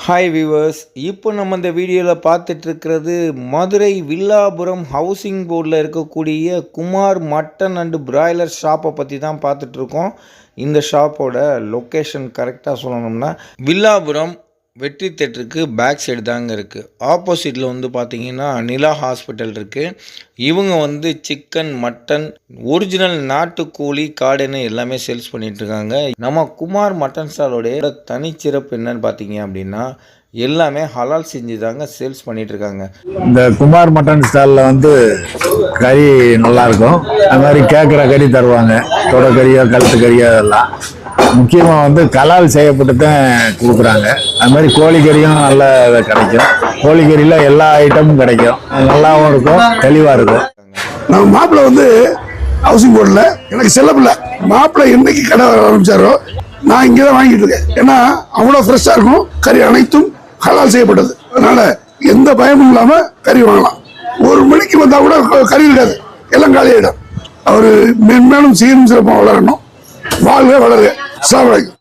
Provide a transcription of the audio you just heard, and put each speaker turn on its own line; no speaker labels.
Hi viewers, இப்போ நம்ம இந்த வீடியோவில் பார்த்துட்ருக்கிறது மதுரை வில்லாபுரம் ஹவுசிங் போர்டில் இருக்கக்கூடிய குமார் மட்டன் அண்டு பிராய்லர் ஷாப்பை பற்றி தான் பார்த்துட்ருக்கோம். இந்த ஷாப்போட லொக்கேஷன் கரெக்டாக சொல்லணும்னா வில்லாபுரம் வெற்றி தேட்டருக்கு பேக் சைடு தாங்க இருக்குது. ஆப்போசிட்டில் வந்து பார்த்திங்கன்னா நிலா ஹாஸ்பிட்டல் இருக்குது. இவங்க சிக்கன், மட்டன், ஒரிஜினல் நாட்டுக்கோழி, காடைன்னு எல்லாமே சேல்ஸ் பண்ணிகிட்ருக்காங்க. நம்ம குமார் மட்டன் ஸ்டாலோடைய தனிச்சிறப்பு என்னன்னு பார்த்தீங்க அப்படின்னா எல்லாமே ஹலால் செஞ்சு தாங்க சேல்ஸ் பண்ணிகிட்ருக்காங்க.
இந்த குமார் மட்டன் ஸ்டாலில் கறி நல்லாயிருக்கும். அது மாதிரி கேட்குற கறி தருவாங்க. தொடக்கறியோ கழுத்து கறியோ அதெல்லாம் முக்கியமாக கலால் செய்யப்பட்டு தான் கொடுக்குறாங்க. அது மாதிரி கோழிக்கறியும் நல்ல கிடைக்கும். கோழிக்கறியில் எல்லா ஐட்டமும் கிடைக்கும். நல்லாவும் இருக்கும், தெளிவாக இருக்கும்.
நம்ம மாப்பிள்ளை ஹவுசிங் போர்டில் எனக்கு செல்லப்பில்லை. மாப்பிள்ளை என்னைக்கு கடை ஆரம்பிச்சாரோ நான் இங்கே தான் வாங்கிட்டு இருக்கேன். ஏன்னா அவ்வளோ ஃப்ரெஷ்ஷாக இருக்கும். கறி அனைத்தும் ஹலால் செய்யப்பட்டது. அதனால எந்த பயமும் இல்லாமல் கறி வாங்கலாம். 1 மணிக்கு வந்தால் கூட கறி இருக்காது, எல்லாம் காலியாயிடும். அவர் மென்மேலும் சீரும் சிறப்பாக வளரணும். வாழ்க வளருக. அஸ்ஸலாமு அலைக்கும்.